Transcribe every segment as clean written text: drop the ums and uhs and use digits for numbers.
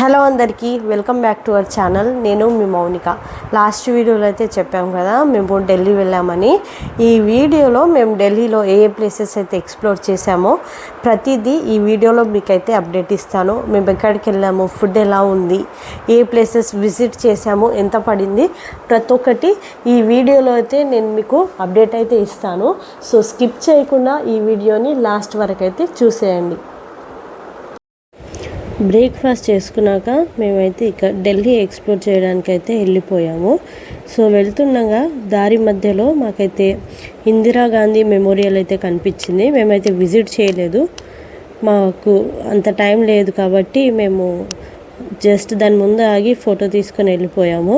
Hello అందరికీ welcome back to our channel. నేను మీ Mounika. Last వీడియోలో అయితే చెప్పాం కదా మేము ఢిల్లీ వెళ్ళామని. ఈ వీడియోలో మేము ఢిల్లీలో ఏ ప్లేసెస్ అయితే ఎక్స్ప్లోర్ చేసామో ప్రతిదీ ఈ వీడియోలో మీకైతే అప్డేట్ ఇస్తాను. మేము ఎక్కడికి వెళ్ళాము, ఫుడ్ ఎలా ఉంది, ఏ ప్లేసెస్ విజిట్ చేసాము, ఎంత పడింది, ప్రతి ఒక్కటి ఈ వీడియోలో అయితే నేను మీకు అప్డేట్ అయితే ఇస్తాను. సో స్కిప్ చేయకుండా ఈ వీడియోని లాస్ట్ వరకు అయితే చూసేయండి. బ్రేక్ఫాస్ట్ చేసుకున్నాక మేమైతే ఇక ఢిల్లీ ఎక్స్ప్లోర్ చేయడానికి అయితే వెళ్ళిపోయాము. సో వెళ్తుండగా దారి మధ్యలో మాకైతే ఇందిరాగాంధీ మెమోరియల్ అయితే కనిపించింది. మేమైతే విజిట్ చేయలేదు, మాకు అంత టైం లేదు కాబట్టి మేము జస్ట్ దాని ముందు ఆగి ఫోటో తీసుకొని వెళ్ళిపోయాము.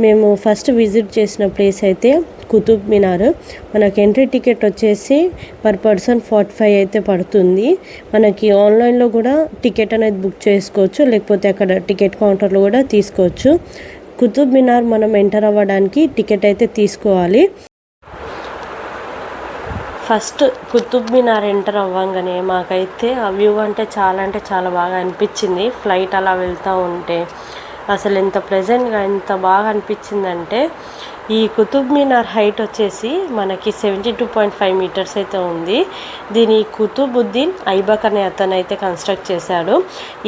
మేము ఫస్ట్ విజిట్ చేసిన ప్లేస్ అయితే కుతుబ్ మినార్. మనకి ఎంట్రీ టికెట్ వచ్చేసి పర్ పర్సన్ 45 అయితే పడుతుంది. మనకి ఆన్లైన్లో కూడా టికెట్ అనేది బుక్ చేసుకోవచ్చు, లేకపోతే అక్కడ టికెట్ కౌంటర్లో కూడా తీసుకోవచ్చు. కుతుబ్ మినార్ మనం ఎంటర్ అవ్వడానికి టికెట్ అయితే తీసుకోవాలి. ఫస్ట్ కుతుబ్ మినార్ ఎంటర్ అవ్వగానే మాకైతే ఆ వ్యూ అంటే చాలా బాగా అనిపించింది. ఫ్లైట్ అలా వెళ్తూ ఉంటే అసలు ఎంత ప్లెజెంట్గా ఎంత బాగా అనిపించిందంటే, ఈ కుతుబ్ మినార్ హైట్ వచ్చేసి మనకి 72.5 మీటర్స్ అయితే ఉంది. దీని కుతుబుద్దీన్ ఐబక్ అనే అతను అయితే కన్స్ట్రక్ట్ చేశాడు.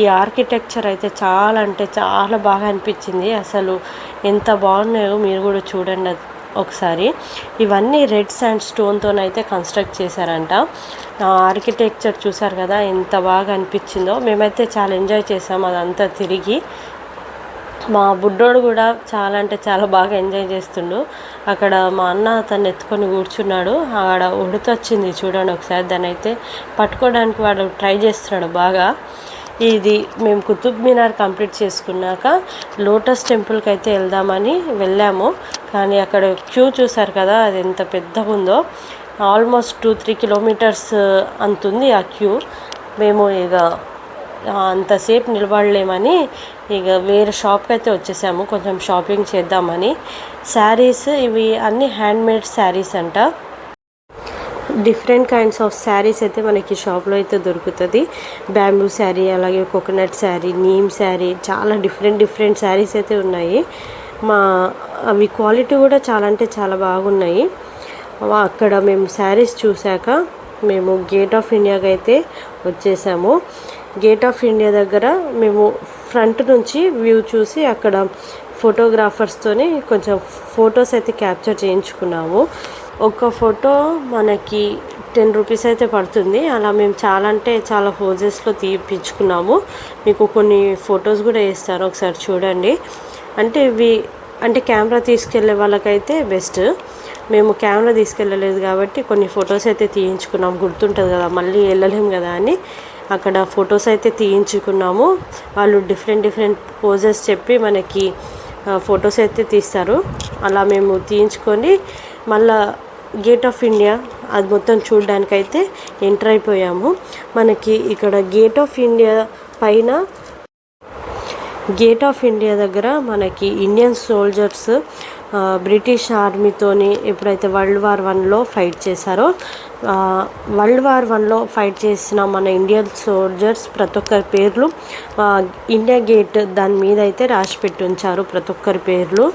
ఈ ఆర్కిటెక్చర్ అయితే చాలా బాగా అనిపించింది. అసలు ఎంత బాగున్నాయో మీరు కూడా చూడండి ఒకసారి. ఇవన్నీ రెడ్ శాండ్ స్టోన్తోనైతే కన్స్ట్రక్ట్ చేశారంట. ఆర్కిటెక్చర్ చూసారు కదా ఎంత బాగా అనిపించిందో. మేమైతే చాలా ఎంజాయ్ చేసాం అదంతా తిరిగి. మా బుడ్డోడు కూడా చాలా బాగా ఎంజాయ్ చేస్తుండు. అక్కడ మా అన్న అతన్ని ఎత్తుకొని కూర్చున్నాడు. ఆడ ఉడతొచ్చింది చూడండి ఒకసారి, దాన్ని అయితే పట్టుకోవడానికి వాడు ట్రై చేస్తున్నాడు బాగా. ఇది మేము కుతుబ్ మినార్ కంప్లీట్ చేసుకున్నాక లోటస్ టెంపుల్కి అయితే వెళ్దామని వెళ్ళాము. కానీ అక్కడ క్యూ చూసారు కదా అది ఎంత పెద్దగా ఉందో. ఆల్మోస్ట్ 2-3 కిలోమీటర్స్ అంతుంది ఆ క్యూ. మేము ఇక అంతసేపు నిలబడలేమని ఇక వేరే షాప్కి అయితే వచ్చేసాము కొంచెం షాపింగ్ చేద్దామని. శారీస్ ఇవి అన్నీ హ్యాండ్మేడ్ శారీస్ అంట. డిఫరెంట్ కైండ్స్ ఆఫ్ శారీస్ అయితే మనకి షాప్లో అయితే దొరుకుతుంది. బ్యాంబూ శారీ, అలాగే కోకోనట్ శారీ, నీమ్ శారీ, చాలా డిఫరెంట్ శారీస్ అయితే ఉన్నాయి. అవి క్వాలిటీ కూడా చాలా బాగున్నాయి. అక్కడ మేము శారీస్ చూశాక మేము గేట్ ఆఫ్ ఇండియాకి అయితే వచ్చేసాము. గేట్ ఆఫ్ ఇండియా దగ్గర మేము ఫ్రంట్ నుంచి వ్యూ చూసి అక్కడ ఫోటోగ్రాఫర్స్తోని కొంచెం ఫొటోస్ అయితే క్యాప్చర్ చేయించుకున్నాము. ఒక ఫోటో మనకి 10 రూపీస్ అయితే పడుతుంది. అలా మేము చాలా పోజెస్లో తీపించుకున్నాము. మీకు కొన్ని ఫొటోస్ కూడా వేస్తాను, ఒకసారి చూడండి. అంటే కెమెరా తీసుకెళ్లే వాళ్ళకైతే బెస్ట్. మేము కెమెరా తీసుకెళ్ళలేదు కాబట్టి కొన్ని ఫొటోస్ అయితే తీయించుకున్నాము. గుర్తుంటుంది కదా, మళ్ళీ వెళ్ళలేము కదా అని అక్కడ ఫొటోస్ అయితే తీయించుకున్నాము. వాళ్ళు డిఫరెంట్ పోజెస్ చెప్పి మనకి ఫొటోస్ అయితే తీస్తారు. అలా మేము తీయించుకొని మళ్ళా గేట్ ఆఫ్ ఇండియా అది మొత్తం చూడడానికైతే ఎంటర్ అయిపోయాము. మనకి ఇక్కడ గేట్ ఆఫ్ ఇండియా పైన, గేట్ ఆఫ్ ఇండియా దగ్గర మనకి ఇండియన్ సోల్జర్స్ బ్రిటిష్ ఆర్మీతోని ఎప్పుడైతే వరల్డ్ వార్ 1లో ఫైట్ చేశారో, వరల్డ్ వార్ 1లో ఫైట్ చేసిన మన ఇండియన్ సోల్జర్స్ ప్రతి ఒక్కరి పేర్లు ఇండియా గేట్ దాని మీద అయితే రాసి పెట్టి ఉంచారు. ప్రతి ఒక్కరి పేర్లు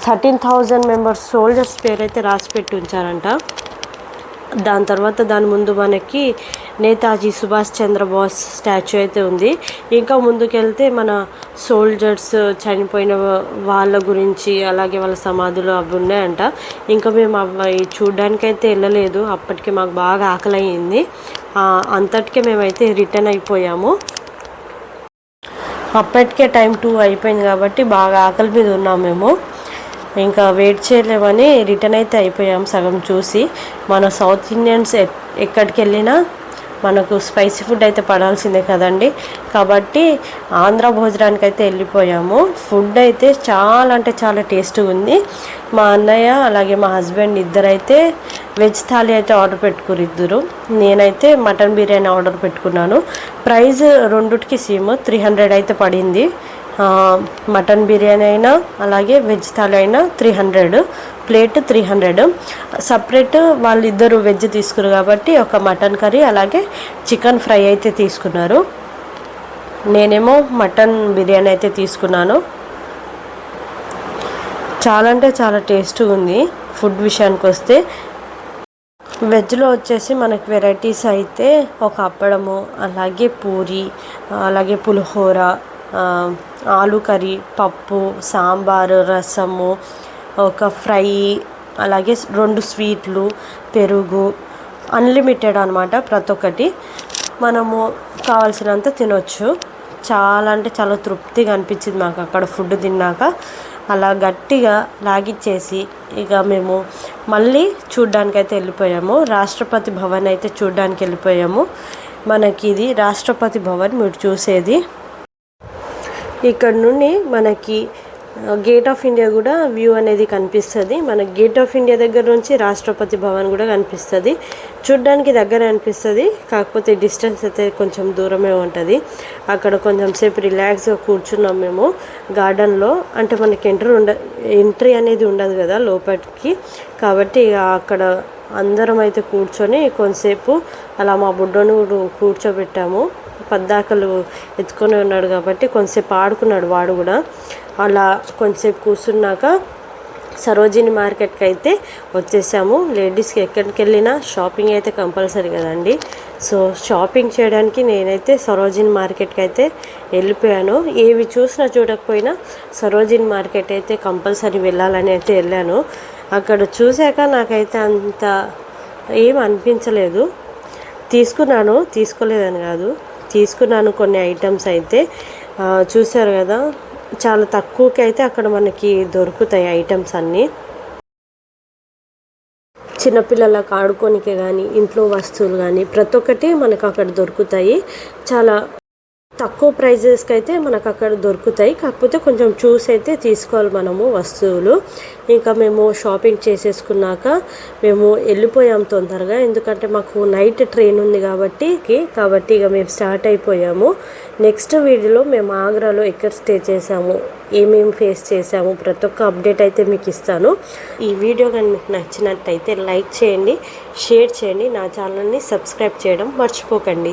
13,000 మెంబర్స్ సోల్జర్స్ పేరు అయితే రాసి పెట్టి ఉంచారంట. దాని తర్వాత దాని ముందు మనకి నేతాజీ సుభాష్ చంద్రబోస్ స్టాచ్యూ అయితే ఉంది. ఇంకా ముందుకెళ్తే మన సోల్జర్స్ చనిపోయిన వాళ్ళ గురించి, అలాగే వాళ్ళ సమాధులు అవి ఉన్నాయంట. ఇంకా మేము అవి చూడడానికైతే వెళ్ళలేదు, అప్పటికే మాకు బాగా ఆకలి అయ్యింది. అంతటికే మేమైతే రిటర్న్ అయిపోయాము. అప్పటికే టైం 2 అయిపోయింది కాబట్టి బాగా ఆకలి మీద ఉన్నాము మేము. ఇంకా వెయిట్ చేయలేమని రిటర్న్ అయితే అయిపోయాం సగం చూసి. మన సౌత్ ఇండియన్స్ ఎక్కడికి వెళ్ళినా మనకు స్పైసీ ఫుడ్ అయితే పడాల్సిందే కదండి. కాబట్టి ఆంధ్ర భోజనానికి అయితే వెళ్ళిపోయాము. ఫుడ్ అయితే చాలా టేస్ట్గా ఉంది. మా అన్నయ్య అలాగే మా హస్బెండ్ ఇద్దరైతే వెజ్ థాలీ అయితే ఆర్డర్ పెట్టుకున్నారు. నేనైతే మటన్ బిర్యానీ ఆర్డర్ పెట్టుకున్నాను. ప్రైస్ రెండుటికి సేమ్ 300 అయితే పడింది. మటన్ బిర్యానీ అయినా అలాగే వెజ్ థాలీ అయినా 300, ప్లేట్ 300. సపరేట్ వాళ్ళిద్దరు వెజ్ తీసుకున్నారు కాబట్టి ఒక మటన్ కర్రీ అలాగే చికెన్ ఫ్రై అయితే తీసుకున్నారు. నేనేమో మటన్ బిర్యానీ అయితే తీసుకున్నాను. చాలా అంటే చాలా టేస్ట్గా ఉంది. ఫుడ్ విషయానికి వస్తే వెజ్లో వచ్చేసి మనకి వెరైటీస్ అయితే ఒక అప్పడము, అలాగే పూరి, అలాగే పులిహోర, ఆలు కర్రీ, పప్పు, సాంబారు, రసము, ఒక ఫ్రై, అలాగే 2 స్వీట్లు, పెరుగు, అన్లిమిటెడ్ అనమాట. ప్రతి ఒక్కటి మనము కావాల్సినంత తినొచ్చు. చాలా అంటే చాలా తృప్తిగా అనిపించింది మాకు అక్కడ ఫుడ్ తిన్నాక. అలా గట్టిగా లాగిచ్చేసి ఇక మేము మళ్ళీ చూడ్డానికైతే వెళ్ళిపోయాము. రాష్ట్రపతి భవన్ అయితే చూడ్డానికి వెళ్ళిపోయాము. మనకి ఇది రాష్ట్రపతి భవన్ మీరు చూసేది. ఇక్కడ నుండి మనకి గేట్ ఆఫ్ ఇండియా కూడా వ్యూ అనేది కనిపిస్తుంది. మనకి గేట్ ఆఫ్ ఇండియా దగ్గర నుంచి రాష్ట్రపతి భవన్ కూడా కనిపిస్తుంది. చూడ్డానికి దగ్గర అనిపిస్తుంది, కాకపోతే డిస్టెన్స్ అయితే కొంచెం దూరమే ఉంటుంది. అక్కడ కొంచెం సేపు రిలాక్స్గా కూర్చున్నాం మేము గార్డెన్లో. అంటే మనకి ఎంట్రీ అనేది ఉండదు కదా లోపలికి, కాబట్టి ఇక అక్కడ అందరం అయితే కూర్చొని కొంతసేపు అలా మా బుడ్డను కూర్చోబెట్టాము. పద్దాకలు ఎత్తుకొని ఉన్నాడు కాబట్టి కొంతసేపు ఆడుకున్నాడు వాడు కూడా. అలా కొంతసేపు కూర్చున్నాక సరోజిని మార్కెట్కి అయితే వచ్చేసాము. లేడీస్కి ఎక్కడికి వెళ్ళినా షాపింగ్ అయితే కంపల్సరీ కదండి. సో షాపింగ్ చేయడానికి నేనైతే సరోజిని మార్కెట్కి అయితే వెళ్ళిపోయాను. ఏవి చూసినా చూడకపోయినా సరోజిని మార్కెట్ అయితే కంపల్సరీ వెళ్ళాలని అయితే వెళ్ళాను. అక్కడ చూశాక నాకైతే అంత ఏం అనిపించలేదు. తీసుకోలేదని కాదు, తీసుకున్నాను కొన్ని ఐటమ్స్ అయితే. చూశారు కదా, చాలా తక్కువకి అయితే అక్కడ మనకి దొరుకుతాయి ఐటమ్స్ అన్నీ. చిన్నపిల్లలకు ఆడుకోనికే కానీ, ఇంట్లో వస్తువులు కానీ ప్రతి ఒక్కటి మనకు అక్కడ దొరుకుతాయి. చాలా తక్కువ ప్రైజెస్కి అయితే మనకు అక్కడ దొరుకుతాయి. కాకపోతే కొంచెం చూసి అయితే తీసుకోవాలి మనము వస్తువులు. ఇంకా మేము షాపింగ్ చేసేసుకున్నాక మేము వెళ్ళిపోయాం తొందరగా, ఎందుకంటే మాకు నైట్ ట్రైన్ ఉంది కాబట్టి ఇక మేము స్టార్ట్ అయిపోయాము. నెక్స్ట్ వీడియోలో మేము ఆగ్రాలో ఎక్కడ స్టే చేసాము, ఏమేమి ఫేస్ చేసాము, ప్రతి ఒక్క అప్డేట్ అయితే మీకు ఇస్తాను. ఈ వీడియో కానీ మీకు నచ్చినట్టయితే లైక్ చేయండి, షేర్ చేయండి, నా ఛానల్ని సబ్స్క్రైబ్ చేయడం మర్చిపోకండి.